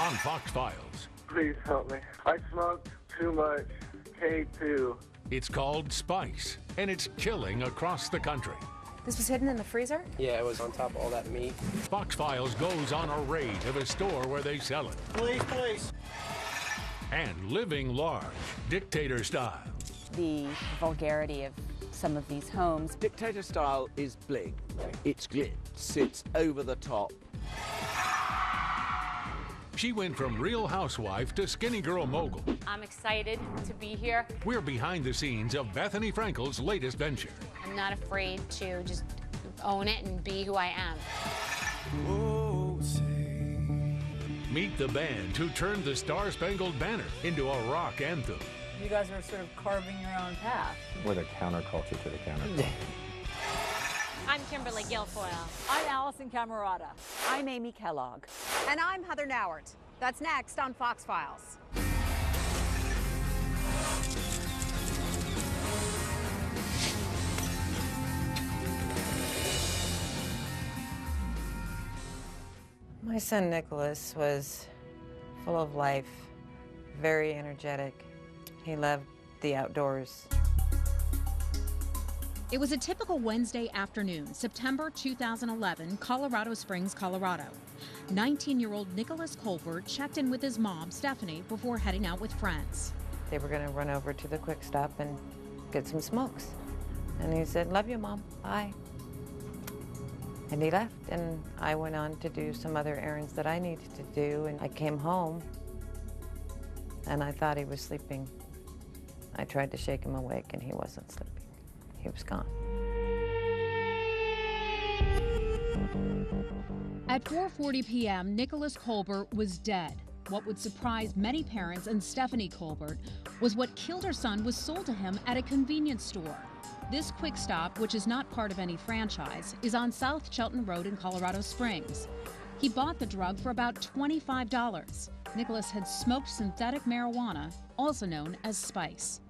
on Fox Files. Please help me. I smoked too much K2. It's called Spice, and it's killing across the country. This was hidden in the freezer? Yeah, it was on top of all that meat. Fox Files goes on a raid of a store where they sell it. Police! And living large, dictator style. The vulgarity of some of these homes. Dictator style is bling. It's glitz. It's over the top. She went from Real Housewife to Skinny Girl Mogul. I'm excited to be here. We're behind the scenes of Bethany Frankel's latest venture. I'm not afraid to just own it and be who I am. Meet the band who turned the Star Spangled Banner into a rock anthem. You guys are sort of carving your own path. We're the counterculture to the counterculture. I'm Kimberly Guilfoyle. I'm Allison Camerata. I'm Amy Kellogg. And I'm Heather Nauert. That's next on Fox Files. My son Nicholas was full of life, very energetic. He loved the outdoors. It was a typical Wednesday afternoon, September 2011, Colorado Springs, Colorado. 19-year-old Nicholas Colbert checked in with his mom, Stephanie, before heading out with friends. They were going to run over to the Quick Stop and get some smokes. And he said, "Love you, Mom, bye." And he left, and I went on to do some other errands that I needed to do, and I came home, and I thought he was sleeping. I tried to shake him awake, and he wasn't sleeping. He was gone. At 4:40 p.m., Nicholas Colbert was dead. What would surprise many parents and Stephanie Colbert was what killed her son was sold to him at a convenience store. This Quick Stop, which is not part of any franchise, is on South Chelton Road in Colorado Springs. He bought the drug for about $25. Nicholas had smoked synthetic marijuana, also known as Spice.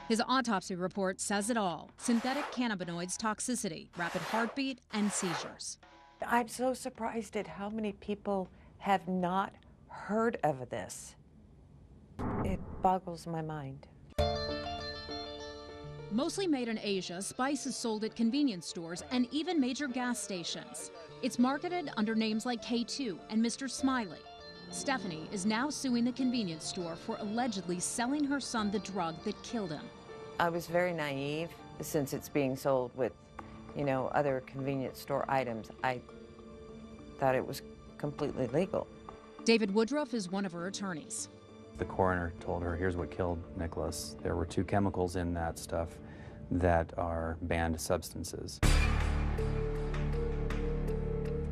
His autopsy report says it all: synthetic cannabinoids toxicity, rapid heartbeat, and seizures. I'm so surprised at how many people have not heard of this. It boggles my mind. Mostly made in Asia, Spice is sold at convenience stores and even major gas stations. It's marketed under names like K2 and Mr. Smiley. Stephanie is now suing the convenience store for allegedly selling her son the drug that killed him. I was very naive, since it's being sold with, other convenience store items. I thought it was completely legal. David Woodruff is one of her attorneys. The coroner told her, here's what killed Nicholas. There were 2 chemicals in that stuff that are banned substances.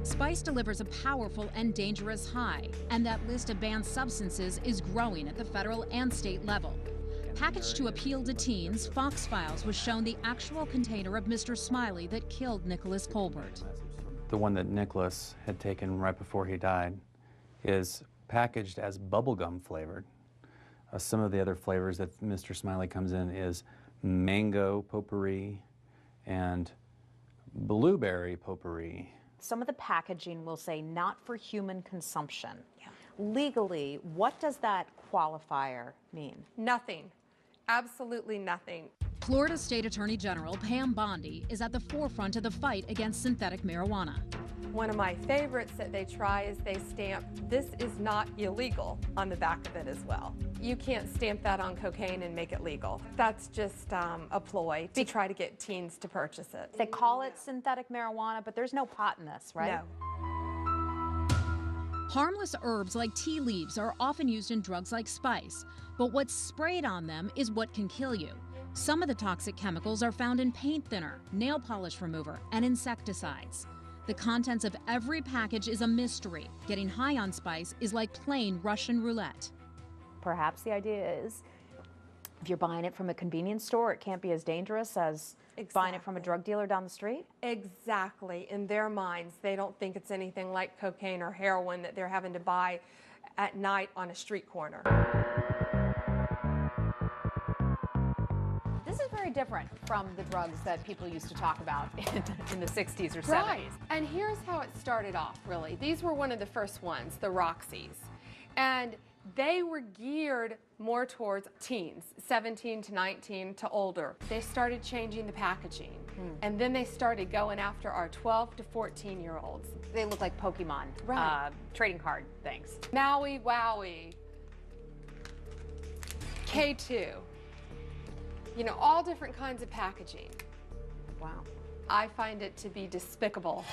Spice delivers a powerful and dangerous high, and that list of banned substances is growing at the federal and state level. Packaged to appeal to teens, Fox Files was shown the actual container of Mr. Smiley that killed Nicholas Colbert. The one that Nicholas had taken right before he died is packaged as bubblegum flavored. Some of the other flavors that Mr. Smiley comes in is mango potpourri and blueberry potpourri. Some of the packaging will say not for human consumption. Yeah. Legally, what does that qualifier mean? Nothing. Absolutely nothing. Florida State Attorney General Pam Bondi is at the forefront of the fight against synthetic marijuana. One of my favorites that they try is they stamp, "This is not illegal," on the back of it as well. You can't stamp that on cocaine and make it legal. That's just a ploy to try to get teens to purchase it. They call it synthetic marijuana, but there's no pot in this, right? No. Harmless herbs like tea leaves are often used in drugs like Spice, but what's sprayed on them is what can kill you. Some of the toxic chemicals are found in paint thinner, nail polish remover, and insecticides. The contents of every package is a mystery. Getting high on Spice is like playing Russian roulette. Perhaps the idea is, if you're buying it from a convenience store, it can't be as dangerous as buying it from a drug dealer down the street? Exactly. In their minds, they don't think it's anything like cocaine or heroin that they're having to buy at night on a street corner. This is very different from the drugs that people used to talk about in the 60s or 70s. Right. And here's how it started off, really. These were one of the first ones, the Roxys. And they were geared more towards teens, 17 to 19 to older. They started changing the packaging, and then they started going after our 12 to 14-year-olds. They look like Pokemon, trading card things. Maui Wowie, K2, you know, all different kinds of packaging. Wow. I find it to be despicable.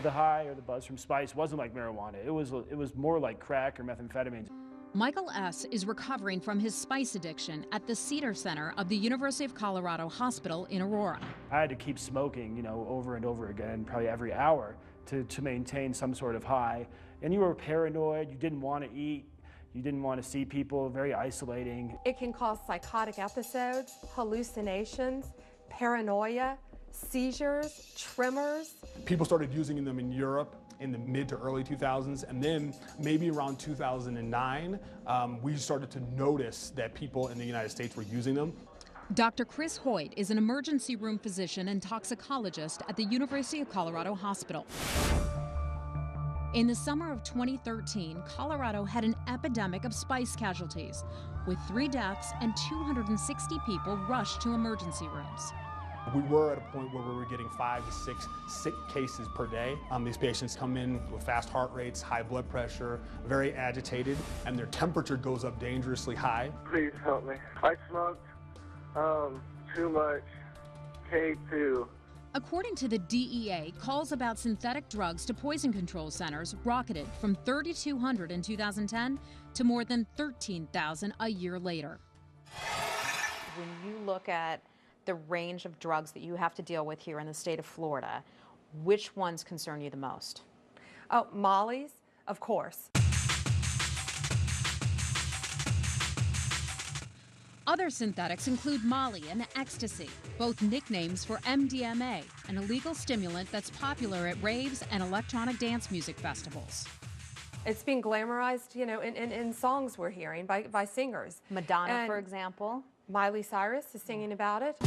The high or the buzz from spice wasn't like marijuana. It was more like crack or methamphetamine. Michael S. is recovering from his spice addiction at the Cedar Center of the University of Colorado Hospital in Aurora. I had to keep smoking, you know, over and over again, probably every hour, to maintain some sort of high. And you were paranoid, you didn't want to eat, you didn't want to see people, very isolating. It can cause psychotic episodes, hallucinations, paranoia, seizures, tremors. People started using them in Europe in the mid to early 2000s, and then maybe around 2009, we started to notice that people in the United States were using them. Dr. Chris Hoyt is an emergency room physician and toxicologist at the University of Colorado Hospital. In the summer of 2013, Colorado had an epidemic of spice casualties, with 3 deaths and 260 people rushed to emergency rooms. We were at a point where we were getting 5 to 6 sick cases per day. These patients come in with fast heart rates, high blood pressure, very agitated, and their temperature goes up dangerously high. Please help me. I smoked too much K2. According to the DEA, calls about synthetic drugs to poison control centers rocketed from 3,200 in 2010 to more than 13,000 a year later. When you look at the range of drugs that you have to deal with here in the state of Florida, which ones concern you the most? Oh, Molly's, of course. Other synthetics include Molly and ecstasy, both nicknames for MDMA, an illegal stimulant that's popular at raves and electronic dance music festivals. It's being glamorized, you know, in songs we're hearing by singers. Madonna, for example. Miley Cyrus is singing about it.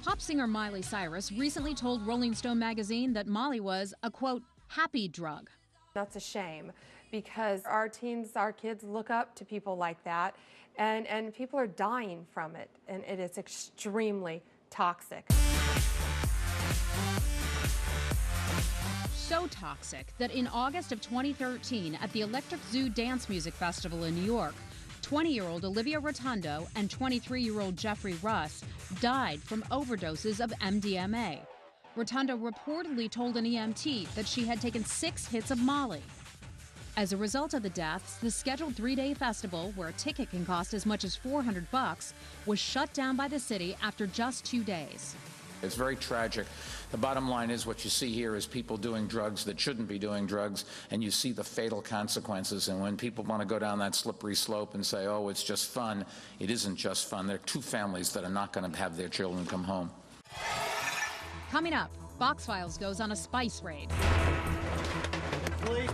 Pop singer Miley Cyrus recently told Rolling Stone magazine that Molly was a, quote, happy drug. That's a shame, because our teens, our kids look up to people like that, and people are dying from it, and it is extremely toxic. So toxic that in August of 2013 at the Electric Zoo Dance Music Festival in New York, 20-year-old Olivia Rotundo and 23-year-old Jeffrey Russ died from overdoses of MDMA. Rotundo reportedly told an EMT that she had taken 6 hits of Molly. As a result of the deaths, the scheduled 3-day festival, where a ticket can cost as much as $400, was shut down by the city after just 2 days. It's very tragic. The bottom line is what you see here is people doing drugs that shouldn't be doing drugs, and you see the fatal consequences. And when people want to go down that slippery slope and say, oh, it's just fun, it isn't just fun. There are 2 families that are not going to have their children come home. Coming up, Fox Files goes on a spice raid. Police,